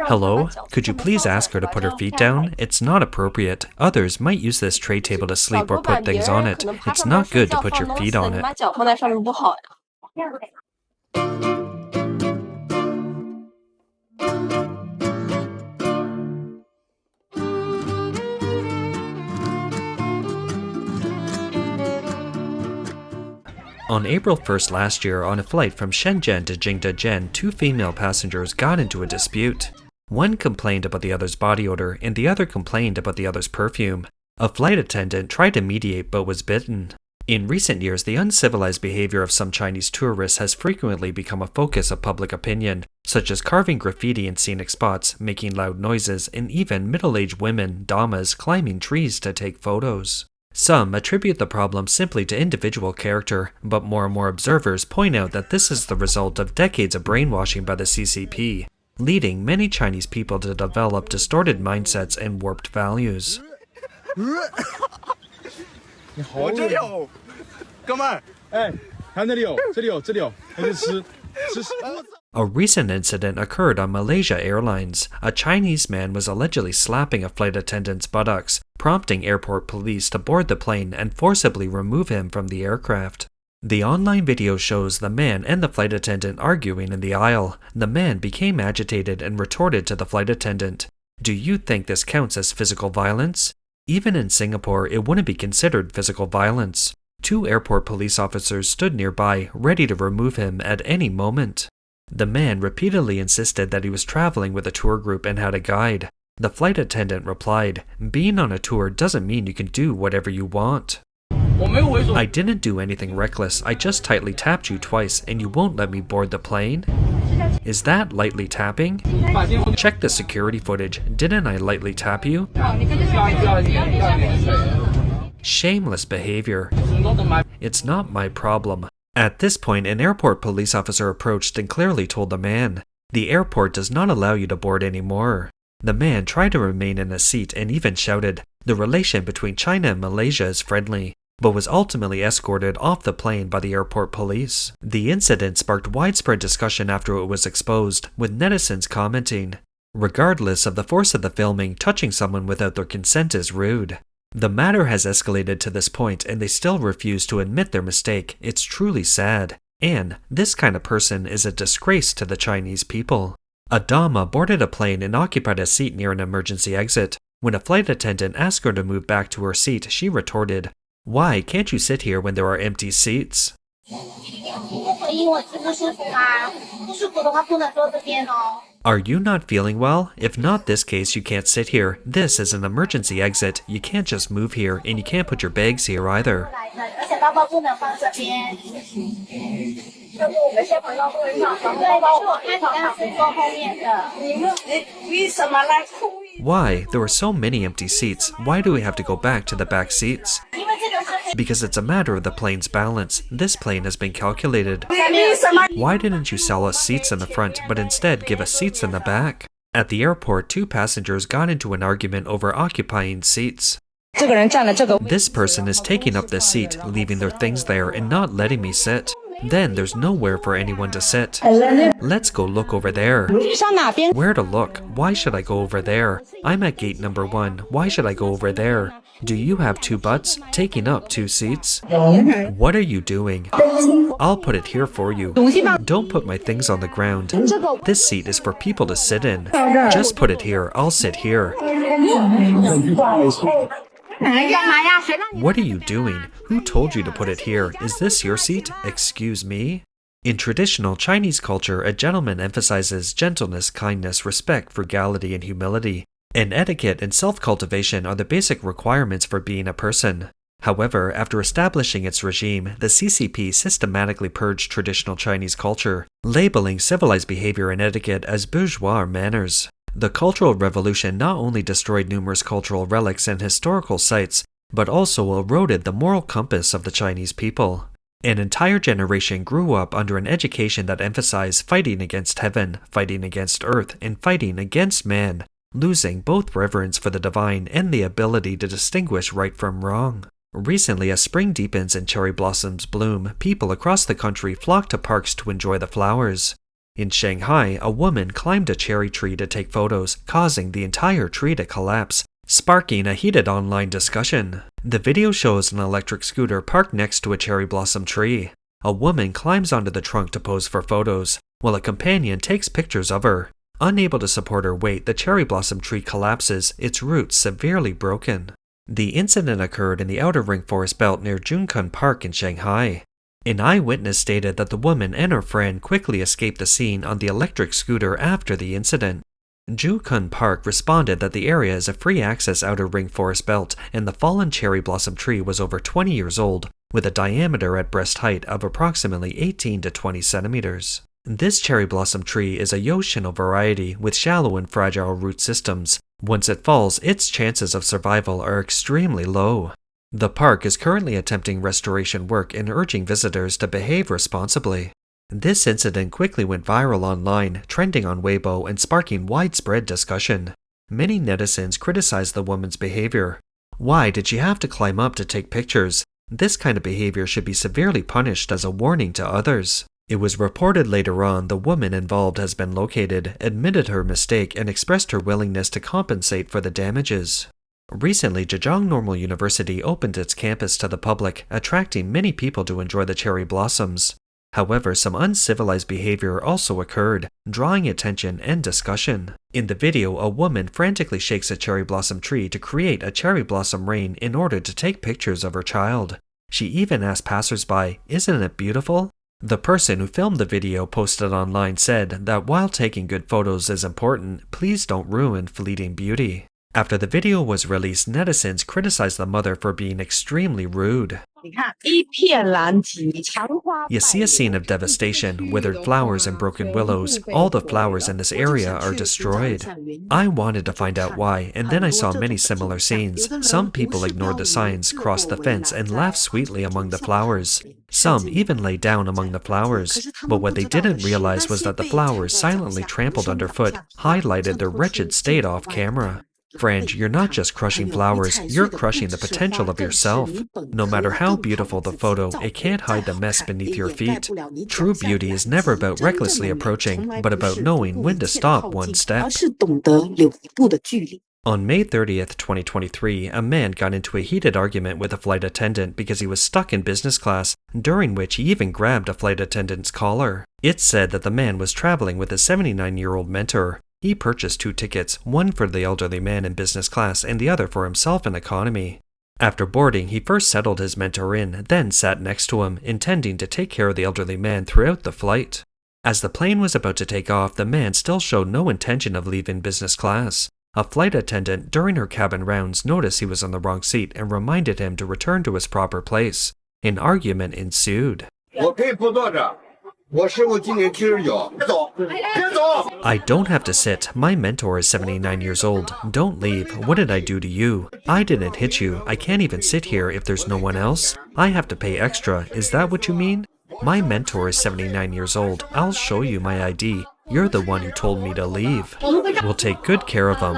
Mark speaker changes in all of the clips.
Speaker 1: Hello, could you please ask her to put her feet down? It's not appropriate. Others might use this tray table to sleep or put things on it. It's not good to put your feet on it. On April 1st last year, on a flight from Shenzhen to Jingdezhen, two female passengers got into a dispute. One complained about the other's body odor, and the other complained about the other's perfume. A flight attendant tried to mediate but was bitten. In recent years, the uncivilized behavior of some Chinese tourists has frequently become a focus of public opinion, such as carving graffiti in scenic spots, making loud noises, and even middle-aged women, Damas, climbing trees to take photos. Some attribute the problem simply to individual character, but more and more observers point out that this is the result of decades of brainwashing by the CCP, leading many Chinese people to develop distorted mindsets and warped values. A recent incident occurred on Malaysia Airlines. A Chinese man was allegedly slapping a flight attendant's buttocks, prompting airport police to board the plane and forcibly remove him from the aircraft. The online video shows the man and the flight attendant arguing in the aisle. The man became agitated and retorted to the flight attendant, "Do you think this counts as physical violence?" Even in Singapore, it wouldn't be considered physical violence. Two airport police officers stood nearby, ready to remove him at any moment. The man repeatedly insisted that he was traveling with a tour group and had a guide. The flight attendant replied, "Being on a tour doesn't mean you can do whatever you want. I didn't do anything reckless, I just tightly tapped you twice and you won't let me board the plane? Is that lightly tapping? Check the security footage, didn't I lightly tap you?" Shameless behavior. It's not my problem. At this point, an airport police officer approached and clearly told the man, "The airport does not allow you to board anymore." The man tried to remain in his seat and even shouted, "The relation between China and Malaysia is friendly," but was ultimately escorted off the plane by the airport police. The incident sparked widespread discussion after it was exposed, with netizens commenting, "Regardless of the force of the filming, touching someone without their consent is rude." The matter has escalated to this point and they still refuse to admit their mistake. It's truly sad. And this kind of person is a disgrace to the Chinese people. A Dama boarded a plane and occupied a seat near an emergency exit. When a flight attendant asked her to move back to her seat, she retorted, "Why can't you sit here when there are empty seats?" Are you not feeling well? If not this case, you can't sit here. This is an emergency exit. You can't just move here, and you can't put your bags here either. Why? There are so many empty seats. Why do we have to go back to the back seats? Because it's a matter of the plane's balance. This plane has been calculated. Why didn't you sell us seats in the front, but instead give us seats in the back? At the airport, two passengers got into an argument over occupying seats. This person is taking up this seat, leaving their things there and not letting me sit. Then there's nowhere for anyone to sit. Let's go look over there. Where to look? Why should I go over there? I'm at gate number 1. Why should I go over there? Do you have two butts? Taking up two seats? What are you doing? I'll put it here for you. Don't put my things on the ground. This seat is for people to sit in. Just put it here. I'll sit here. What are you doing? Who told you to put it here? Is this your seat? Excuse me? In traditional Chinese culture, a gentleman emphasizes gentleness, kindness, respect, frugality, and humility. And etiquette and self-cultivation are the basic requirements for being a person. However, after establishing its regime, the CCP systematically purged traditional Chinese culture, labeling civilized behavior and etiquette as bourgeois manners. The Cultural Revolution not only destroyed numerous cultural relics and historical sites, but also eroded the moral compass of the Chinese people. An entire generation grew up under an education that emphasized fighting against heaven, fighting against earth, and fighting against man, losing both reverence for the divine and the ability to distinguish right from wrong. Recently, as spring deepens and cherry blossoms bloom, people across the country flock to parks to enjoy the flowers. In Shanghai, a woman climbed a cherry tree to take photos, causing the entire tree to collapse, sparking a heated online discussion. The video shows an electric scooter parked next to a cherry blossom tree. A woman climbs onto the trunk to pose for photos, while a companion takes pictures of her. Unable to support her weight, the cherry blossom tree collapses, its roots severely broken. The incident occurred in the outer rainforest belt near Junkun Park in Shanghai. An eyewitness stated that the woman and her friend quickly escaped the scene on the electric scooter after the incident. Junkun Park responded that the area is a free-access outer rainforest belt and the fallen cherry blossom tree was over 20 years old, with a diameter at breast height of approximately 18 to 20 centimeters. This cherry blossom tree is a Yoshino variety with shallow and fragile root systems. Once it falls, its chances of survival are extremely low. The park is currently attempting restoration work and urging visitors to behave responsibly. This incident quickly went viral online, trending on Weibo and sparking widespread discussion. Many netizens criticized the woman's behavior. Why did she have to climb up to take pictures? This kind of behavior should be severely punished as a warning to others. It was reported later on the woman involved has been located, admitted her mistake, and expressed her willingness to compensate for the damages. Recently, Zhejiang Normal University opened its campus to the public, attracting many people to enjoy the cherry blossoms. However, some uncivilized behavior also occurred, drawing attention and discussion. In the video, a woman frantically shakes a cherry blossom tree to create a cherry blossom rain in order to take pictures of her child. She even asked passersby, "Isn't it beautiful?" The person who filmed the video posted online said that while taking good photos is important, please don't ruin fleeting beauty. After the video was released, netizens criticized the mother for being extremely rude. You see a scene of devastation, withered flowers and broken willows. All the flowers in this area are destroyed. I wanted to find out why, and then I saw many similar scenes. Some people ignored the signs, crossed the fence, and laughed sweetly among the flowers. Some even lay down among the flowers. But what they didn't realize was that the flowers silently trampled underfoot highlighted their wretched state off camera. Friend, you're not just crushing flowers, you're crushing the potential of yourself. No matter how beautiful the photo, it can't hide the mess beneath your feet. True beauty is never about recklessly approaching, but about knowing when to stop one step. On May 30th, 2023, a man got into a heated argument with a flight attendant because he was stuck in business class, during which he even grabbed a flight attendant's collar. It's said that the man was traveling with a 79-year-old mentor. He purchased 2 tickets, one for the elderly man in business class and the other for himself in economy. After boarding, he first settled his mentor in, then sat next to him, intending to take care of the elderly man throughout the flight. As the plane was about to take off, the man still showed no intention of leaving business class. A flight attendant during her cabin rounds noticed he was on the wrong seat and reminded him to return to his proper place. An argument ensued. I don't have to sit. My mentor is 79 years old. Don't leave. What did I do to you? I didn't hit you. I can't even sit here if there's no one else. I have to pay extra. Is that what you mean? My mentor is 79 years old. I'll show you my ID. You're the one who told me to leave. We'll take good care of him.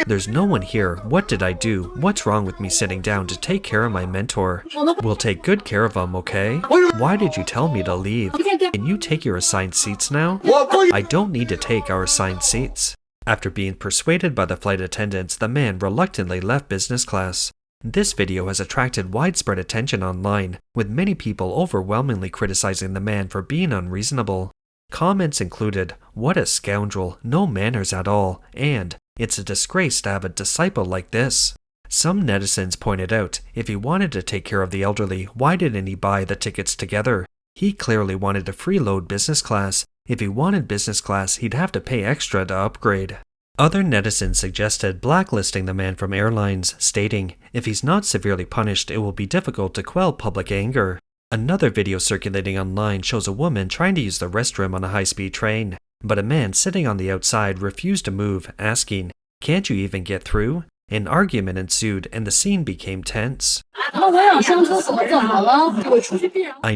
Speaker 1: There's no one here. What did I do? What's wrong with me sitting down to take care of my mentor? We'll take good care of him, okay? Why did you tell me to leave? Can you take your assigned seats now? I don't need to take our assigned seats. After being persuaded by the flight attendants, the man reluctantly left business class. This video has attracted widespread attention online, with many people overwhelmingly criticizing the man for being unreasonable. Comments included, "What a scoundrel, no manners at all," and "It's a disgrace to have a disciple like this." Some netizens pointed out, if he wanted to take care of the elderly, why didn't he buy the tickets together? He clearly wanted to freeload business class. If he wanted business class, he'd have to pay extra to upgrade. Other netizens suggested blacklisting the man from airlines, stating, if he's not severely punished, it will be difficult to quell public anger. Another video circulating online shows a woman trying to use the restroom on a high-speed train, but a man sitting on the outside refused to move, asking, "Can't you even get through?" An argument ensued and the scene became tense. I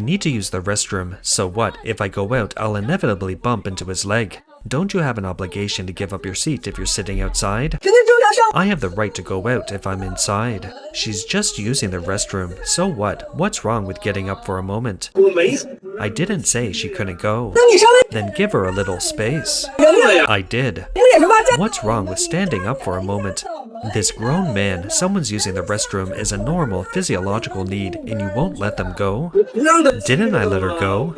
Speaker 1: need to use the restroom, so what? If I go out, I'll inevitably bump into his leg. Don't you have an obligation to give up your seat if you're sitting outside? I have the right to go out if I'm inside. She's just using the restroom, so what? What's wrong with getting up for a moment? I didn't say she couldn't go. Then give her a little space. I did. What's wrong with standing up for a moment? This grown man, someone's using the restroom, is a normal physiological need and you won't let them go? Didn't I let her go?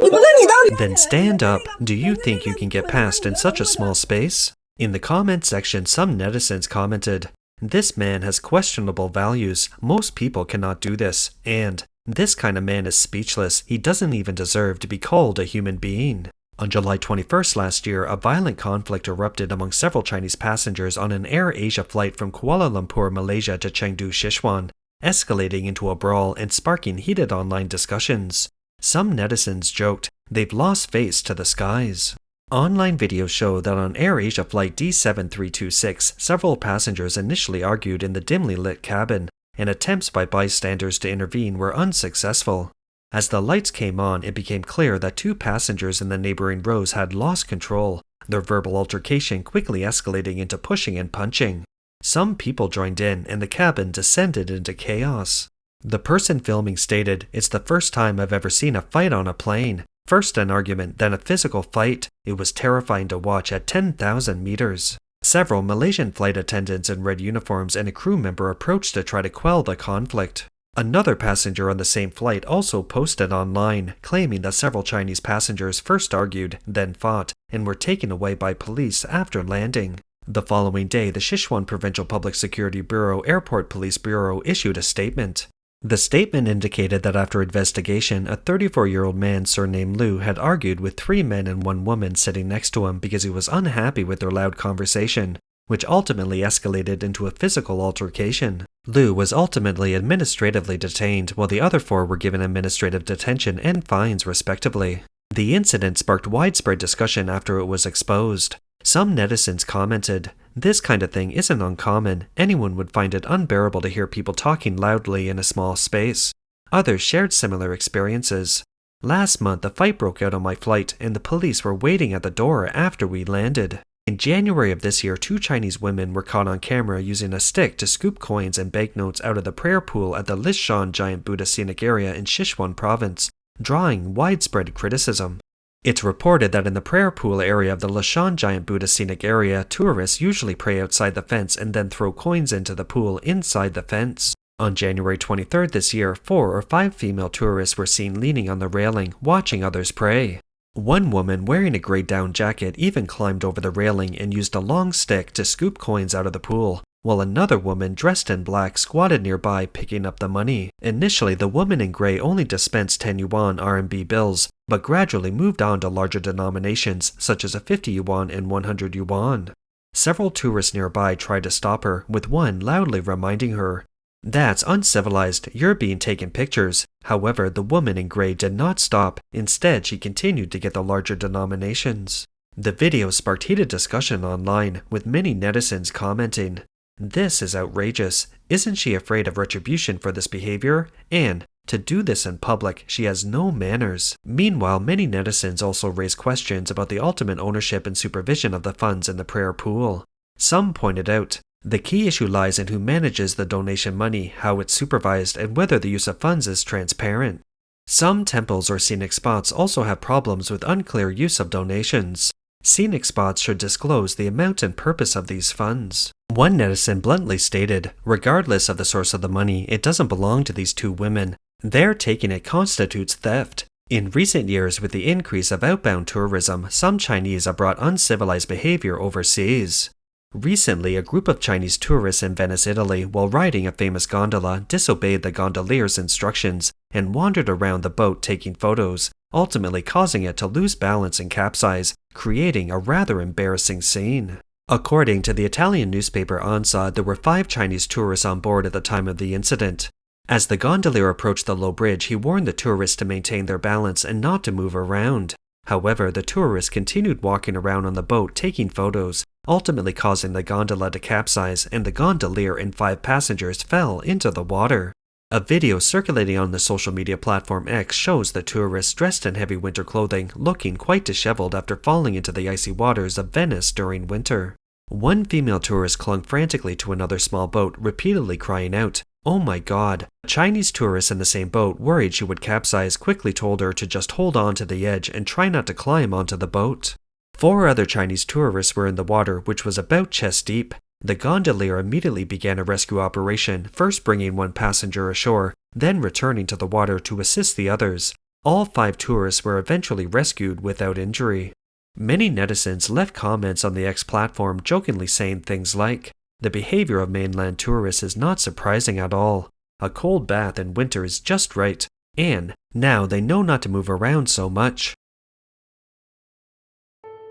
Speaker 1: Then stand up. Do you think you can get past in such a small space? In the comment section, some netizens commented, "This man has questionable values. Most people cannot do this." And, "This kind of man is speechless. He doesn't even deserve to be called a human being." On July 21st last year, a violent conflict erupted among several Chinese passengers on an Air Asia flight from Kuala Lumpur, Malaysia to Chengdu, Sichuan, escalating into a brawl and sparking heated online discussions. Some netizens joked they've lost face to the skies. Online videos show that on Air Asia flight D7326, several passengers initially argued in the dimly lit cabin, and attempts by bystanders to intervene were unsuccessful. As the lights came on, it became clear that two passengers in the neighboring rows had lost control, their verbal altercation quickly escalating into pushing and punching. Some people joined in, and the cabin descended into chaos. The person filming stated, "It's the first time I've ever seen a fight on a plane. First an argument, then a physical fight. It was terrifying to watch at 10,000 meters. Several Malaysian flight attendants in red uniforms and a crew member approached to try to quell the conflict. Another passenger on the same flight also posted online, claiming that several Chinese passengers first argued, then fought, and were taken away by police after landing. The following day, the Sichuan Provincial Public Security Bureau Airport Police Bureau issued a statement. The statement indicated that after investigation, a 34-year-old man surnamed Liu had argued with 3 men and 1 woman sitting next to him because he was unhappy with their loud conversation, which ultimately escalated into a physical altercation. Liu was ultimately administratively detained, while the other 4 were given administrative detention and fines respectively. The incident sparked widespread discussion after it was exposed. Some netizens commented, "This kind of thing isn't uncommon. Anyone would find it unbearable to hear people talking loudly in a small space." Others shared similar experiences. "Last month, a fight broke out on my flight, and the police were waiting at the door after we landed." In January of this year, 2 Chinese women were caught on camera using a stick to scoop coins and banknotes out of the prayer pool at the Lishan Giant Buddha Scenic Area in Sichuan Province, drawing widespread criticism. It's reported that in the prayer pool area of the Lishan Giant Buddha Scenic Area, tourists usually pray outside the fence and then throw coins into the pool inside the fence. On January 23rd this year, 4 or 5 female tourists were seen leaning on the railing, watching others pray. One woman wearing a grey down jacket even climbed over the railing and used a long stick to scoop coins out of the pool, while another woman dressed in black squatted nearby picking up the money. Initially, the woman in grey only dispensed 10 yuan RMB bills, but gradually moved on to larger denominations such as a 50 yuan and 100 yuan. Several tourists nearby tried to stop her, with one loudly reminding her, "That's uncivilized, you're being taken pictures." However, the woman in grey did not stop. Instead, she continued to get the larger denominations. The video sparked heated discussion online, with many netizens commenting, "This is outrageous. Isn't she afraid of retribution for this behavior? And to do this in public, she has no manners." Meanwhile, many netizens also raised questions about the ultimate ownership and supervision of the funds in the prayer pool. Some pointed out, the key issue lies in who manages the donation money, how it's supervised, and whether the use of funds is transparent. Some temples or scenic spots also have problems with unclear use of donations. Scenic spots should disclose the amount and purpose of these funds. One netizen bluntly stated, "Regardless of the source of the money, it doesn't belong to these 2 women. Their taking it constitutes theft." In recent years, with the increase of outbound tourism, some Chinese have brought uncivilized behavior overseas. Recently, a group of Chinese tourists in Venice, Italy, while riding a famous gondola, disobeyed the gondolier's instructions and wandered around the boat taking photos, ultimately causing it to lose balance and capsize, creating a rather embarrassing scene. According to the Italian newspaper ANSA, there were 5 Chinese tourists on board at the time of the incident. As the gondolier approached the low bridge, he warned the tourists to maintain their balance and not to move around. However, the tourists continued walking around on the boat taking photos, ultimately causing the gondola to capsize, and the gondolier and 5 passengers fell into the water. A video circulating on the social media platform X shows the tourists dressed in heavy winter clothing looking quite disheveled after falling into the icy waters of Venice during winter. One female tourist clung frantically to another small boat, repeatedly crying out, "Oh my god." A Chinese tourist in the same boat, worried she would capsize, quickly told her to just hold on to the edge and try not to climb onto the boat. 4 other Chinese tourists were in the water, which was about chest deep. The gondolier immediately began a rescue operation, first bringing one passenger ashore, then returning to the water to assist the others. All 5 tourists were eventually rescued without injury. Many netizens left comments on the X platform jokingly saying things like, "The behavior of mainland tourists is not surprising at all. A cold bath in winter is just right, and now they know not to move around so much."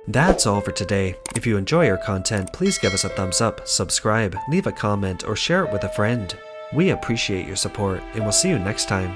Speaker 1: That's all for today. If you enjoy our content, please give us a thumbs up, subscribe, leave a comment, or share it with a friend. We appreciate your support, and we'll see you next time.